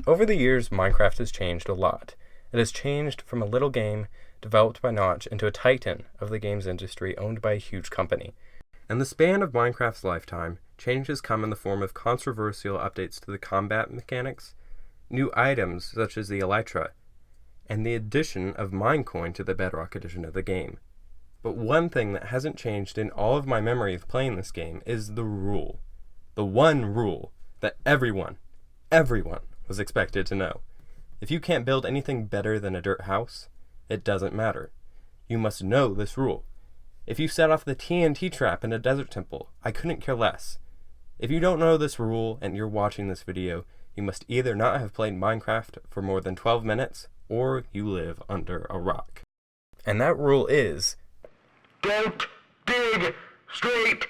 Over the years, Minecraft has changed a lot. It has changed from a little game developed by Notch into a titan of the games industry owned by a huge company. In the span of Minecraft's lifetime, change has come in the form of controversial updates to the combat mechanics, new items such as the Elytra, and the addition of Minecoin to the Bedrock edition of the game. But one thing that hasn't changed in all of my memory of playing this game is the rule. The one rule that everyone was expected to know. If you can't build anything better than a dirt house, it doesn't matter. You must know this rule. If you set off the TNT trap in a desert temple, I couldn't care less. If you don't know this rule and you're watching this video, you must either not have played Minecraft for more than 12 minutes, or you live under a rock. And that rule is, don't dig straight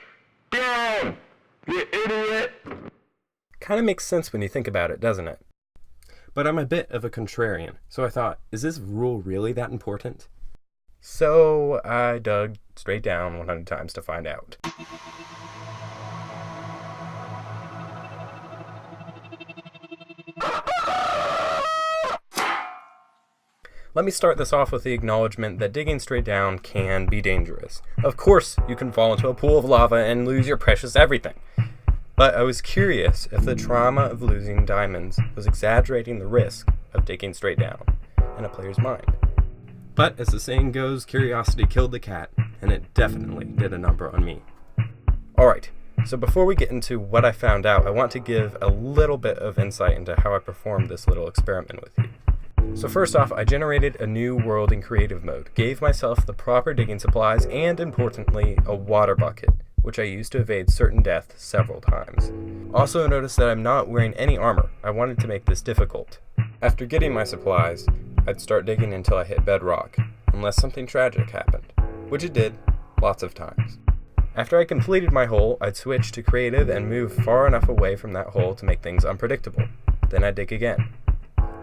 down, you idiot! Kinda makes sense when you think about it, doesn't it? But I'm a bit of a contrarian, so I thought, is this rule really that important? So I dug straight down 100 times to find out. Let me start this off with the acknowledgement that digging straight down can be dangerous. Of course, you can fall into a pool of lava and lose your precious everything. But I was curious if the trauma of losing diamonds was exaggerating the risk of digging straight down in a player's mind. But as the saying goes, curiosity killed the cat, and it definitely did a number on me. Alright, so before we get into what I found out, I want to give a little bit of insight into how I performed this little experiment with you. So first off, I generated a new world in creative mode, gave myself the proper digging supplies, and importantly, a water bucket, which I used to evade certain death several times. Also notice that I'm not wearing any armor. I wanted to make this difficult. After getting my supplies, I'd start digging until I hit bedrock, unless something tragic happened, which it did, lots of times. After I completed my hole, I'd switch to creative and move far enough away from that hole to make things unpredictable. Then I'd dig again.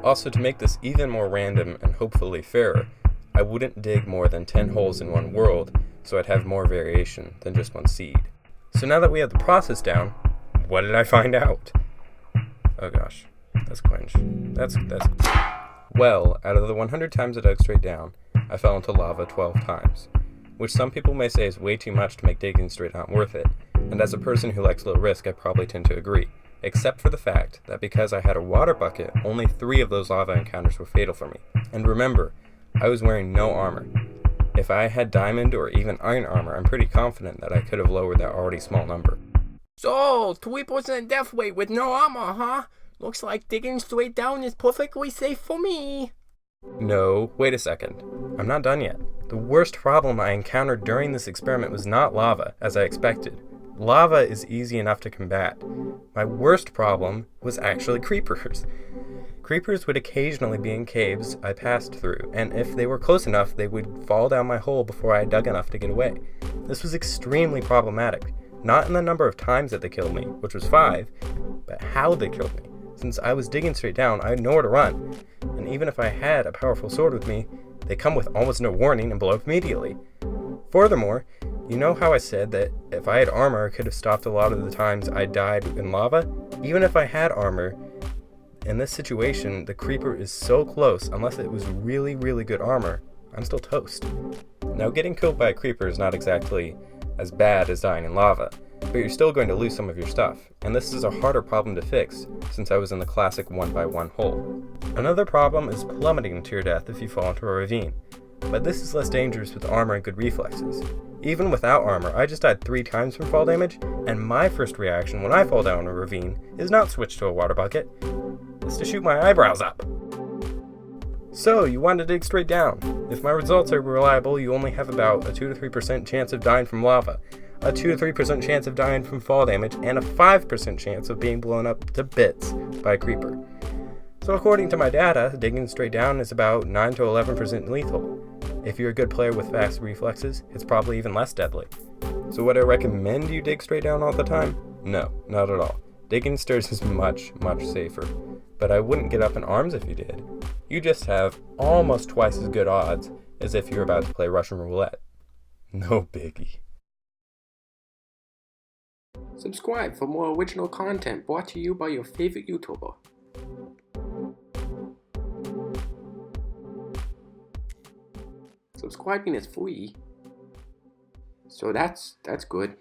Also, to make this even more random and hopefully fairer, I wouldn't dig more than 10 holes in one world, so I'd have more variation than just one seed. So now that we have the process down, what did I find out? Oh gosh, that's cringe. That's Well, out of the 100 times I dug straight down, I fell into lava 12 times, which some people may say is way too much to make digging straight down worth it, and as a person who likes low risk, I probably tend to agree, except for the fact that because I had a water bucket, only 3 of those lava encounters were fatal for me. And remember, I was wearing no armor. If I had diamond or even iron armor, I'm pretty confident that I could have lowered that already small number. So, 3% death rate with no armor, huh? Looks like digging straight down is perfectly safe for me. No, wait a second. I'm not done yet. The worst problem I encountered during this experiment was not lava, as I expected. Lava is easy enough to combat. My worst problem was actually creepers. Creepers would occasionally be in caves I passed through, and if they were close enough, they would fall down my hole before I dug enough to get away. This was extremely problematic, not in the number of times that they killed me, which was 5, but how they killed me. Since I was digging straight down, I had nowhere to run, and even if I had a powerful sword with me, they come with almost no warning and blow up immediately. Furthermore, you know how I said that if I had armor, I could have stopped a lot of the times I died in lava? Even if I had armor, in this situation, the creeper is so close, unless it was really, really good armor, I'm still toast. Now, getting killed by a creeper is not exactly as bad as dying in lava, but you're still going to lose some of your stuff, and this is a harder problem to fix, since I was in the classic 1x1 hole. Another problem is plummeting to your death if you fall into a ravine, but this is less dangerous with armor and good reflexes. Even without armor, I just died 3 times from fall damage, and my first reaction when I fall down a ravine is not switch to a water bucket, it's to shoot my eyebrows up. So, you want to dig straight down. If my results are reliable, you only have about a 2 to 3% chance of dying from lava, a 2 to 3% chance of dying from fall damage, and a 5% chance of being blown up to bits by a creeper. So according to my data, digging straight down is about 9 to 11% lethal. If you're a good player with fast reflexes, it's probably even less deadly. So would I recommend you dig straight down all the time? No, not at all. Digging stairs is much, much safer. But I wouldn't get up in arms if you did. You just have almost twice as good odds as if you're about to play Russian roulette. No biggie. Subscribe for more original content brought to you by your favorite YouTuber. Subscribing is free. So that's good.